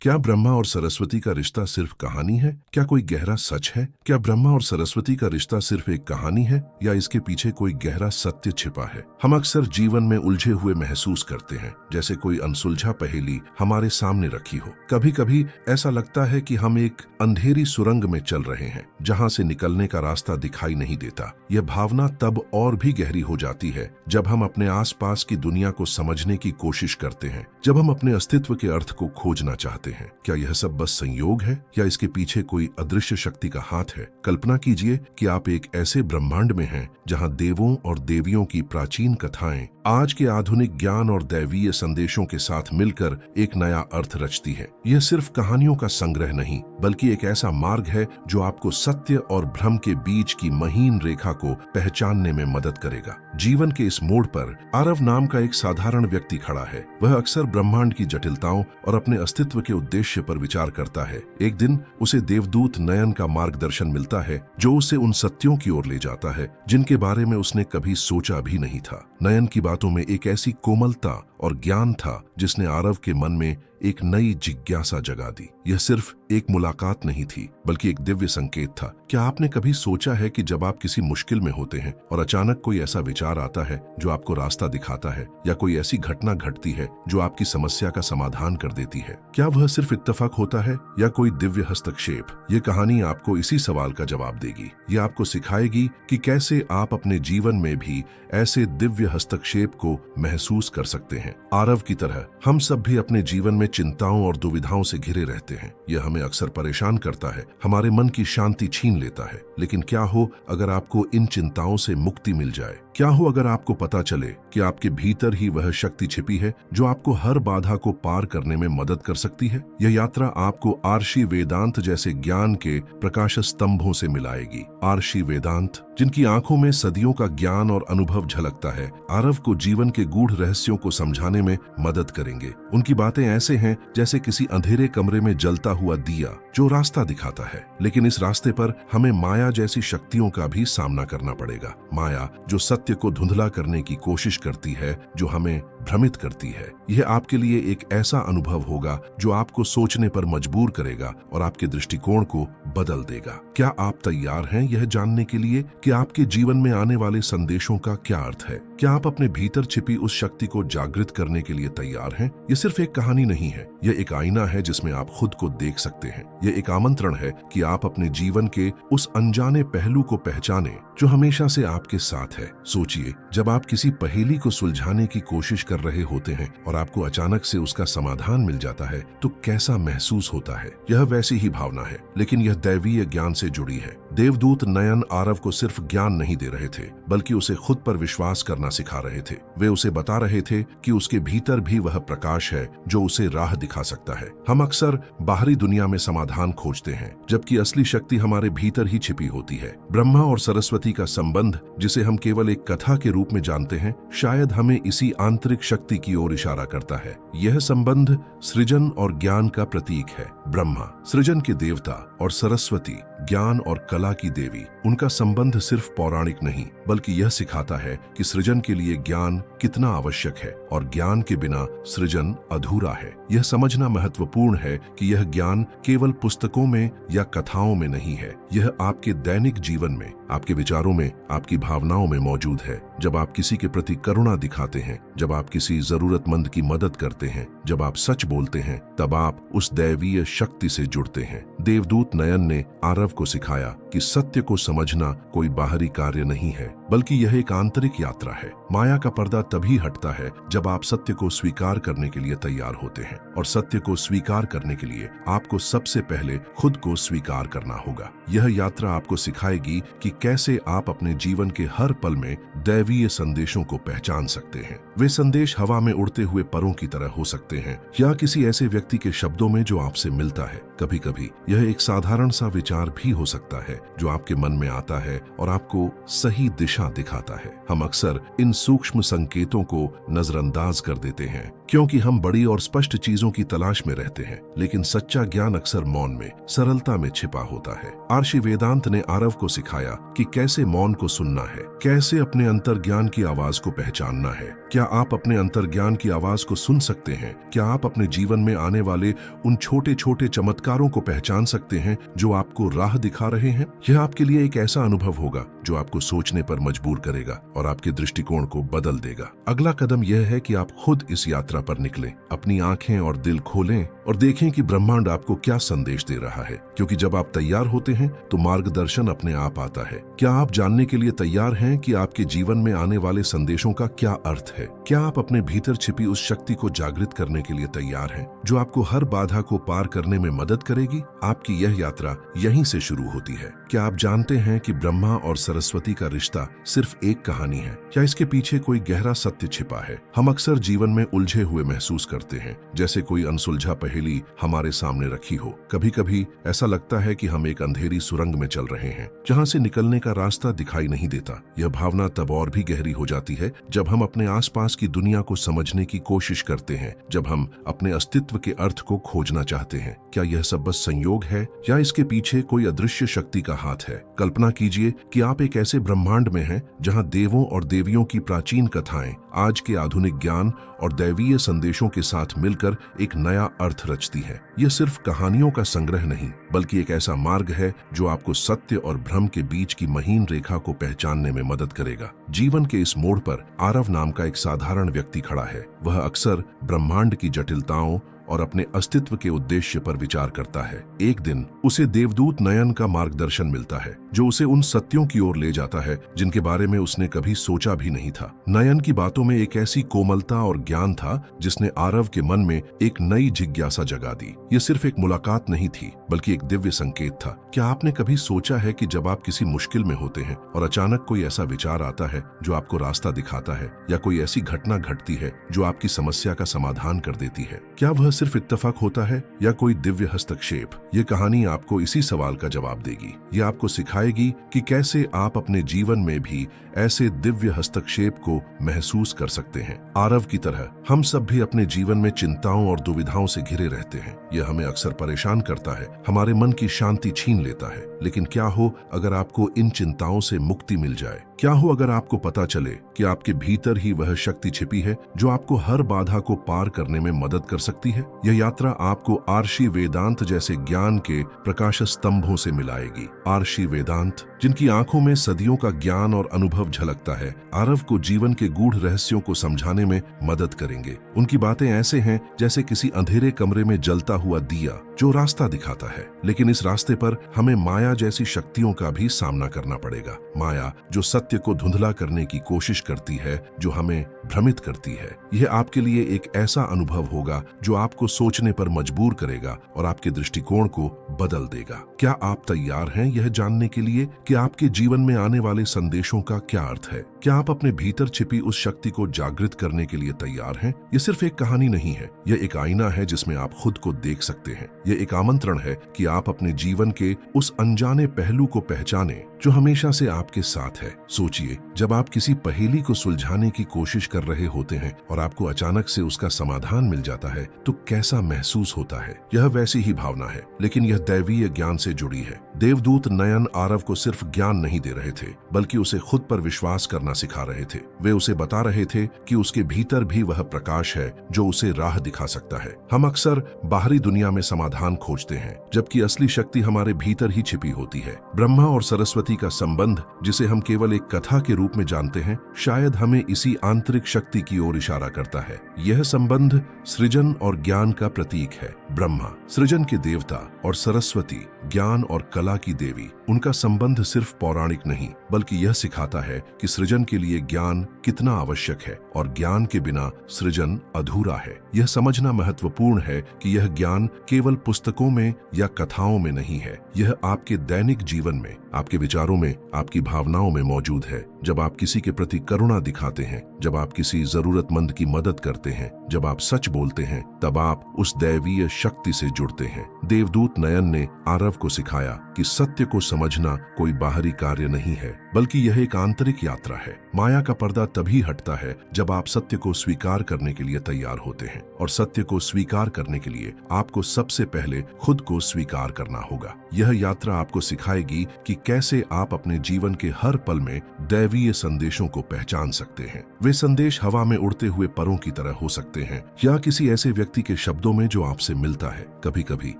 क्या ब्रह्मा और सरस्वती का रिश्ता सिर्फ कहानी है? क्या कोई गहरा सच है? क्या ब्रह्मा और सरस्वती का रिश्ता सिर्फ एक कहानी है या इसके पीछे कोई गहरा सत्य छिपा है? हम अक्सर जीवन में उलझे हुए महसूस करते हैं, जैसे कोई अनसुलझा पहेली हमारे सामने रखी हो। कभी कभी ऐसा लगता है कि हम एक अंधेरी सुरंग में चल रहे हैं, जहां से निकलने का रास्ता दिखाई नहीं देता। यह भावना तब और भी गहरी हो जाती है जब हम अपने आसपास की दुनिया को समझने की कोशिश करते हैं, जब हम अपने अस्तित्व के अर्थ को खोजना चाहते हैं। क्या यह सब बस संयोग है या इसके पीछे कोई अदृश्य शक्ति का हाथ है? कल्पना कीजिए कि आप एक ऐसे ब्रह्मांड में हैं जहां देवों और देवियों की प्राचीन कथाएं आज के आधुनिक ज्ञान और दैवीय संदेशों के साथ मिलकर एक नया अर्थ रचती है। यह सिर्फ कहानियों का संग्रह नहीं, बल्कि एक ऐसा मार्ग है जो आपको सत्य और भ्रम के बीच की महीन रेखा को पहचानने में मदद करेगा। जीवन के इस मोड़ पर आरव नाम का एक साधारण व्यक्ति खड़ा है। वह अक्सर ब्रह्मांड की जटिलताओं और अपने अस्तित्व के उद्देश्य पर विचार करता है। एक दिन उसे देवदूत नयन का मार्गदर्शन मिलता है, जो उसे उन सत्यों की ओर ले जाता है जिनके बारे में उसने कभी सोचा भी नहीं था। नयन की बातों में एक ऐसी कोमलता और ज्ञान था जिसने आरव के मन में एक नई जिज्ञासा जगा दी। यह सिर्फ एक मुलाकात नहीं थी, बल्कि एक दिव्य संकेत था। क्या आपने कभी सोचा है कि जब आप किसी मुश्किल में होते हैं और अचानक कोई ऐसा विचार आता है जो आपको रास्ता दिखाता है, या कोई ऐसी घटना घटती है जो आपकी समस्या का समाधान कर देती है? क्या वह सिर्फ इत्तेफाक होता है या कोई दिव्य हस्तक्षेप? ये कहानी आपको इसी सवाल का जवाब देगी। ये आपको सिखाएगी कि कैसे आप अपने जीवन में भी ऐसे दिव्य हस्तक्षेप को महसूस कर सकते हैं। आरव की तरह हम सब भी अपने जीवन में चिंताओं और दुविधाओं से घिरे रहते हैं। यह हमें अक्सर परेशान करता है, हमारे मन की शांति छीन लेता है। लेकिन क्या हो अगर आपको इन चिंताओं से मुक्ति मिल जाए? क्या हो अगर आपको पता चले कि आपके भीतर ही वह शक्ति छिपी है जो आपको हर बाधा को पार करने में मदद कर सकती है? यह यात्रा आपको आर्षि वेदांत जैसे ज्ञान के प्रकाश स्तंभों से मिलाएगी। आर्षि वेदांत, जिनकी आंखों में सदियों का ज्ञान और अनुभव झलकता है, आरव को जीवन के गूढ़ रहस्यों को समझाने में मदद करेंगे। उनकी बातें ऐसे हैं जैसे किसी अंधेरे कमरे में जलता हुआ दिया जो रास्ता दिखाता है। लेकिन इस रास्ते पर हमें माया जैसी शक्तियों का भी सामना करना पड़ेगा। माया जो सत्य को धुंधला करने की कोशिश करती है, जो हमें भ्रमित करती है। यह आपके लिए एक ऐसा अनुभव होगा जो आपको सोचने पर मजबूर करेगा और आपके दृष्टिकोण को बदल देगा। क्या आप तैयार हैं यह जानने के लिए कि आपके जीवन में आने वाले संदेशों का क्या अर्थ है? क्या आप अपने भीतर छिपी उस शक्ति को जागृत करने के लिए तैयार हैं? यह सिर्फ एक कहानी नहीं है, यह एक आईना है जिसमें आप खुद को देख सकते हैं। यह एक आमंत्रण है कि आप अपने जीवन के उस अनजाने पहलू को पहचानें जो हमेशा से आपके साथ है। सोचिए, जब आप किसी पहेली को सुलझाने की कोशिश कर रहे होते हैं और आपको अचानक से उसका समाधान मिल जाता है, तो कैसा महसूस होता है? यह वैसी ही भावना है, लेकिन यह दैवीय ज्ञान से जुड़ी है। देवदूत नयन आरव को सिर्फ ज्ञान नहीं दे रहे थे, बल्कि उसे खुद पर विश्वास करना सिखा रहे थे। वे उसे बता रहे थे कि उसके भीतर भी वह प्रकाश है जो उसे राह दिखा सकता है। हम अक्सर बाहरी दुनिया में समाधान खोजते हैं, जबकि असली शक्ति हमारे भीतर ही छिपी होती है। ब्रह्मा और सरस्वती का संबंध, जिसे हम केवल एक कथा के रूप में जानते हैं, शायद हमें इसी आंतरिक शक्ति की ओर इशारा करता है। यह संबंध सृजन और ज्ञान का प्रतीक है। ब्रह्मा सृजन के देवता और सरस्वती ज्ञान और कला की देवी। उनका संबंध सिर्फ पौराणिक नहीं, बल्कि यह सिखाता है कि सृजन के लिए ज्ञान कितना आवश्यक है और ज्ञान के बिना सृजन अधूरा है। यह समझना महत्वपूर्ण है कि यह ज्ञान केवल पुस्तकों में या कथाओं में नहीं है, यह आपके दैनिक जीवन में, आपके विचारों में, आपकी भावनाओं में मौजूद है। जब आप किसी के प्रति करुणा दिखाते हैं, जब आप किसी जरूरतमंद की मदद करते हैं, जब आप सच बोलते हैं, तब आप उस दैवीय शक्ति से जुड़ते हैं। देवदूत नयन ने आरव को सिखाया कि सत्य को समझना कोई बाहरी कार्य नहीं है, बल्कि यह एक आंतरिक यात्रा है। माया का पर्दा तभी हटता है जब आप सत्य को स्वीकार करने के लिए तैयार होते हैं, और सत्य को स्वीकार करने के लिए आपको सबसे पहले खुद को स्वीकार करना होगा। यह यात्रा आपको सिखाएगी कि कैसे आप अपने जीवन के हर पल में दैवीय संदेशों को पहचान सकते हैं। वे संदेश हवा में उड़ते हुए परों की तरह हो सकते हैं, या किसी ऐसे व्यक्ति के शब्दों में जो आपसे मिलता है। कभी कभी यह एक साधारण सा विचार भी हो सकता है जो आपके मन में आता है और आपको सही दिशा दिखाता है। हम अक्सर इन सूक्ष्म संकेतों को नजरअंदाज कर देते हैं क्योंकि हम बड़ी और स्पष्ट चीजों की तलाश में रहते हैं, लेकिन सच्चा ज्ञान अक्सर मौन में, सरलता में छिपा होता है। आर्षि वेदांत ने आरव को सिखाया कि कैसे मौन को सुनना है, कैसे अपने अंतर्ज्ञान की आवाज को पहचानना है। क्या आप अपने अंतर्ज्ञान की आवाज को सुन सकते हैं? क्या आप अपने जीवन में आने वाले उन छोटे छोटे चमत्कारों को पहचान सकते हैं जो आपको राह दिखा रहे हैं? यह आपके लिए एक ऐसा अनुभव होगा जो आपको सोचने पर मजबूर करेगा और आपके दृष्टिकोण को बदल देगा। अगला कदम यह है कि आप खुद इस यात्रा पर निकलें, अपनी आंखें और दिल खोलें और देखें कि ब्रह्मांड आपको क्या संदेश दे रहा है, क्योंकि जब आप तैयार होते हैं तो मार्गदर्शन अपने आप आता है। क्या आप जानने के लिए तैयार हैं कि आपके जीवन में आने वाले संदेशों का क्या अर्थ है? क्या आप अपने भीतर छिपी उस शक्ति को जागृत करने के लिए तैयार हैं जो आपको हर बाधा को पार करने में मदद करेगी? आपकी यह यात्रा यहीं से शुरू होती है। क्या आप जानते हैं कि ब्रह्मा और सरस्वती का रिश्ता सिर्फ एक कहानी है या इसके पीछे कोई गहरा सत्य छिपा है? हम अक्सर जीवन में उलझे हुए महसूस करते हैं, जैसे कोई अनसुलझा पहेली हमारे सामने रखी हो। कभी कभी ऐसा लगता है कि हम एक अंधेरी सुरंग में चल रहे हैं जहां से निकलने का रास्ता दिखाई नहीं देता। यह भावना तब और भी गहरी हो जाती है जब हम अपने आसपास की दुनिया को समझने की कोशिश करते हैं, जब हम अपने अस्तित्व के अर्थ को खोजना चाहते हैं। क्या यह सब बस संयोग है या इसके पीछे कोई अदृश्य शक्ति का हाथ है? कल्पना कीजिए कि आप एक ऐसे ब्रह्मांड में हैं जहां देवों और देवियों की प्राचीन कथाएं आज के आधुनिक ज्ञान और दैवीय संदेशों के साथ मिलकर एक नया अर्थ रचती है। यह सिर्फ कहानियों का संग्रह नहीं, बल्कि एक ऐसा मार्ग है जो आपको सत्य और भ्रम के बीच की महीन रेखा को पहचानने में मदद करेगा। जीवन के इस मोड़ पर आरव नाम का एक साधारण व्यक्ति खड़ा है। वह अक्सर ब्रह्मांड की जटिलताओं और अपने अस्तित्व के उद्देश्य पर विचार करता है। एक दिन उसे देवदूत नयन का मार्गदर्शन मिलता है जो उसे उन सत्यों की ओर ले जाता है जिनके बारे में उसने कभी सोचा भी नहीं था। नयन की बातों में एक ऐसी कोमलता और ज्ञान था जिसने आरव के मन में एक नई जिज्ञासा जगा दी। यह सिर्फ एक मुलाकात नहीं थी, बल्कि एक दिव्य संकेत था। क्या आपने कभी सोचा है कि जब आप किसी मुश्किल में होते हैं और अचानक कोई ऐसा विचार आता है जो आपको रास्ता दिखाता है, या कोई ऐसी घटना घटती है जो आपकी समस्या का समाधान कर देती है? क्या वह सिर्फ इत्तेफाक होता है या कोई दिव्य हस्तक्षेप? ये कहानी आपको इसी सवाल का जवाब देगी। ये आपको सिखाएगी कि कैसे आप अपने जीवन में भी ऐसे दिव्य हस्तक्षेप को महसूस कर सकते हैं। आरव की तरह हम सब भी अपने जीवन में चिंताओं और दुविधाओं से घिरे रहते हैं। यह हमें अक्सर परेशान करता है, हमारे मन की शांति छीन लेता है। लेकिन क्या हो अगर आपको इन चिंताओं से मुक्ति मिल जाए? क्या हो अगर आपको पता चले कि आपके भीतर ही वह शक्ति छिपी है जो आपको हर बाधा को पार करने में मदद कर सकती है? यह यात्रा आपको आर्षि वेदांत जैसे ज्ञान के प्रकाश स्तंभों से मिलाएगी। आर्षि वेदांत, जिनकी आंखों में सदियों का ज्ञान और अनुभव झलकता है, आरव को जीवन के गूढ़ रहस्यों को समझाने में मदद करेंगे। उनकी बातें ऐसे हैं जैसे किसी अंधेरे कमरे में जलता हुआ दिया जो रास्ता दिखाता है, लेकिन इस रास्ते पर हमें माया जैसी शक्तियों का भी सामना करना पड़ेगा। माया जो सत्य को धुंधला करने की कोशिश करती है, जो हमें भ्रमित करती है। यह आपके लिए एक ऐसा अनुभव होगा जो आपको सोचने पर मजबूर करेगा और आपके दृष्टिकोण को बदल देगा। क्या आप तैयार हैं यह जानने के लिए कि आपके जीवन में आने वाले संदेशों का क्या अर्थ है? क्या आप अपने भीतर छिपी उस शक्ति को जागृत करने के लिए तैयार हैं? यह सिर्फ एक कहानी नहीं है, यह एक आईना है जिसमें आप खुद को देख सकते हैं। यह एक आमंत्रण है कि आप अपने जीवन के उस अनजाने पहलू को पहचानें जो हमेशा से आपके साथ है। सोचिए, जब आप किसी पहेली को सुलझाने की कोशिश कर रहे होते हैं और आपको अचानक से उसका समाधान मिल जाता है तो कैसा महसूस होता है? यह वैसी ही भावना है, लेकिन यह दैवीय ज्ञान से जुड़ी है। देवदूत नयन आरव को सिर्फ ज्ञान नहीं दे रहे थे, बल्कि उसे खुद पर विश्वास करना सिखा रहे थे। वे उसे बता रहे थे कि उसके भीतर भी वह प्रकाश है जो उसे राह दिखा सकता है। हम अक्सर बाहरी दुनिया में समाधान खोजते हैं, जबकि असली शक्ति हमारे भीतर ही छिपी होती है। ब्रह्मा और सरस्वती का संबंध, जिसे हम केवल एक कथा के रूप में जानते हैं, शायद हमें इसी आंतरिक शक्ति की ओर इशारा करता है। यह संबंध सृजन और ज्ञान का प्रतीक है। ब्रह्मा सृजन के देवता और सरस्वती ज्ञान और कला की देवी। उनका संबंध सिर्फ पौराणिक नहीं, बल्कि यह सिखाता है कि सृजन के लिए ज्ञान कितना आवश्यक है और ज्ञान के बिना सृजन अधूरा है। यह समझना महत्वपूर्ण है कि यह ज्ञान केवल पुस्तकों में या कथाओं में नहीं है, यह आपके दैनिक जीवन में, आपके विचारों में, आपकी भावनाओं में मौजूद है। जब आप किसी के प्रति करुणा दिखाते हैं, जब आप किसी जरूरतमंद की मदद करते हैं, जब आप सच बोलते हैं, तब आप उस दैवीय शक्ति से जुड़ते हैं। देवदूत नयन ने आरव को सिखाया कि सत्य को समझना कोई बाहरी कार्य नहीं है, बल्कि यह एक आंतरिक यात्रा है। माया का पर्दा तभी हटता है जब आप सत्य को स्वीकार करने के लिए तैयार होते हैं, और सत्य को स्वीकार करने के लिए आपको सबसे पहले खुद को स्वीकार करना होगा। यह यात्रा आपको सिखाएगी कि कैसे आप अपने जीवन के हर पल में दैवीय संदेशों को पहचान सकते हैं। वे संदेश हवा में उड़ते हुए परों की तरह हो सकते हैं, या किसी ऐसे व्यक्ति के शब्दों में जो आपसे मिलता है। कभी कभी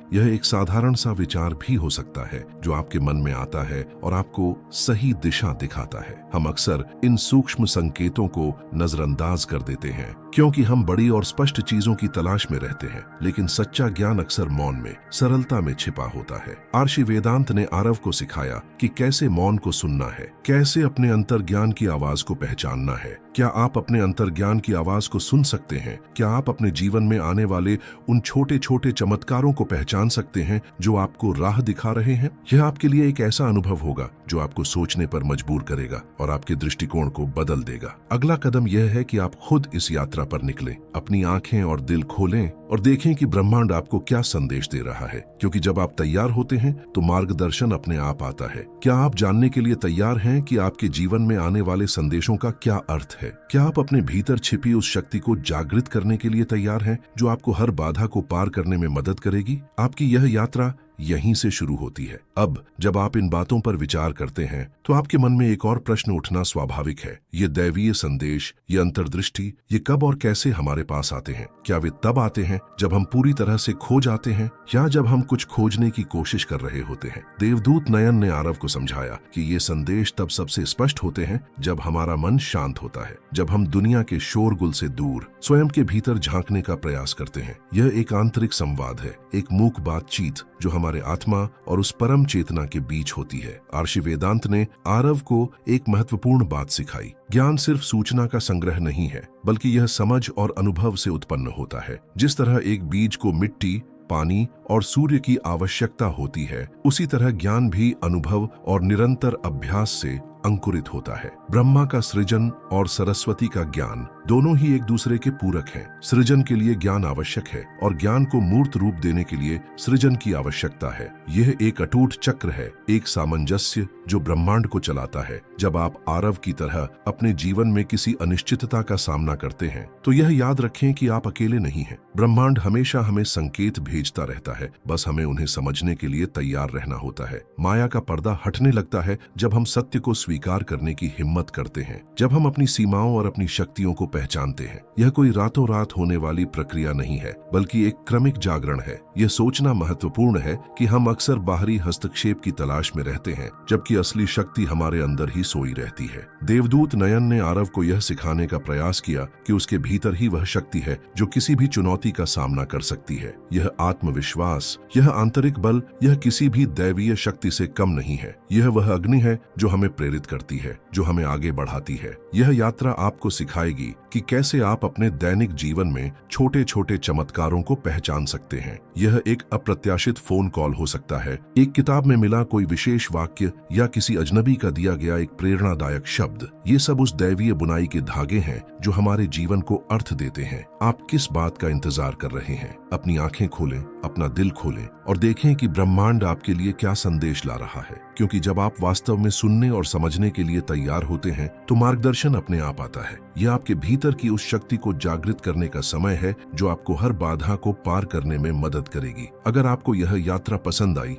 यह एक साधारण सा विचार भी हो सकता है जो आपके मन में आता है और आपको सही दिशा दिखाता है। हम अक्सर इन सूक्ष्म संकेतों को नजरअंदाज कर देते हैं क्योंकि हम बड़ी और स्पष्ट चीजों की तलाश में रहते हैं, लेकिन सच्चा ज्ञान अक्सर मौन में, सरलता में छिपा होता है। आर्षि वेदांत ने आरव को सिखाया कि कैसे मौन को सुनना है, कैसे अपने अंतर्ज्ञान की आवाज को पहचानना है। क्या आप अपने अंतर्ज्ञान की आवाज को सुन सकते हैं? क्या आप अपने जीवन में आने वाले उन छोटे छोटे चमत्कारों को पहचान सकते हैं जो आपको राह दिखा रहे हैं? यह आपके लिए एक ऐसा अनुभव होगा जो आपको सोचने पर मजबूर करेगा और आपके दृष्टिकोण को बदल देगा। अगला कदम यह है कि आप खुद इस यात्रा पर निकलें, अपनी आंखें और दिल खोलें और देखें कि ब्रह्मांड आपको क्या संदेश दे रहा है, क्योंकि जब आप तैयार होते हैं तो मार्गदर्शन अपने आप आता है। क्या आप जानने के लिए तैयार हैं कि आपके जीवन में आने वाले संदेशों का क्या अर्थ है? क्या आप अपने भीतर छिपी उस शक्ति को जागृत करने के लिए तैयार हैं जो आपको हर बाधा को पार करने में मदद करेगी? आपकी यह यात्रा यहीं से शुरू होती है। अब जब आप इन बातों पर विचार करते हैं तो आपके मन में एक और प्रश्न उठना स्वाभाविक है। ये दैवीय संदेश, ये अंतर्दृष्टि, ये कब और कैसे हमारे पास आते हैं? क्या वे तब आते हैं जब हम पूरी तरह से खो जाते हैं, या जब हम कुछ खोजने की कोशिश कर रहे होते हैं? देवदूत नयन ने आरव को समझाया कि ये संदेश तब सबसे स्पष्ट होते हैं जब हमारा मन शांत होता है, जब हम दुनिया के शोरगुल से दूर स्वयं के भीतर झांकने का प्रयास करते हैं। यह एक आंतरिक संवाद है, एक मूक बातचीत जो हमारे आत्मा और उस परम चेतना के बीच होती है। आर्षि वेदांत ने आरव को एक महत्वपूर्ण बात सिखाई। ज्ञान सिर्फ सूचना का संग्रह नहीं है, बल्कि यह समझ और अनुभव से उत्पन्न होता है। जिस तरह एक बीज को मिट्टी, पानी और सूर्य की आवश्यकता होती है, उसी तरह ज्ञान भी अनुभव और निरंतर अभ्यास से अंकुरित होता है। ब्रह्मा का सृजन और सरस्वती का ज्ञान दोनों ही एक दूसरे के पूरक हैं। सृजन के लिए ज्ञान आवश्यक है और ज्ञान को मूर्त रूप देने के लिए सृजन की आवश्यकता है। यह एक अटूट चक्र है, एक सामंजस्य जो ब्रह्मांड को चलाता है। जब आप आरव की तरह अपने जीवन में किसी अनिश्चितता का सामना करते हैं तो यह याद रखें कि आप अकेले नहीं हैं। ब्रह्मांड हमेशा हमें संकेत भेजता रहता है, बस हमें उन्हें समझने के लिए तैयार रहना होता है। माया का पर्दा हटने लगता है जब हम सत्य को स्वीकार करने की हिम्मत करते हैं, जब हम अपनी सीमाओं और अपनी शक्तियों को पहचानते हैं। यह कोई रातों रात होने वाली प्रक्रिया नहीं है, बल्कि एक क्रमिक जागरण है। यह सोचना महत्वपूर्ण है कि हम अक्सर बाहरी हस्तक्षेप की तलाश में रहते हैं, जबकि असली शक्ति हमारे अंदर ही सोई रहती है। देवदूत नयन ने आरव को यह सिखाने का प्रयास किया कि उसके भीतर ही वह शक्ति है जो किसी भी चुनौती का सामना कर सकती है। यह आत्मविश्वास, यह आंतरिक बल, यह किसी भी दैवीय शक्ति से कम नहीं है। यह वह अग्नि है जो हमें प्रेरित करती है, जो हमें आगे बढ़ाती है। यह यात्रा आपको सिखाएगी कि कैसे आप अपने दैनिक जीवन में छोटे छोटे चमत्कारों को पहचान सकते हैं। यह एक अप्रत्याशित फोन कॉल हो सकता है, एक किताब में मिला कोई विशेष वाक्य, या किसी अजनबी का दिया गया एक प्रेरणादायक शब्द। ये सब उस दैवीय बुनाई के धागे हैं जो हमारे जीवन को अर्थ देते हैं। आप किस बात का इंतजार कर रहे हैं? अपनी आंखें खोलें, अपना दिल खोलें और देखें कि ब्रह्मांड आपके लिए क्या संदेश ला रहा है, क्योंकि जब आप वास्तव में सुनने और समझने के लिए तैयार होते हैं तो मार्गदर्शन अपने आप आता है। यह आपके भीतर की उस शक्ति को जागृत करने का समय है जो आपको हर बाधा को पार करने में मदद करेगी। अगर आपको यह यात्रा पसंद आई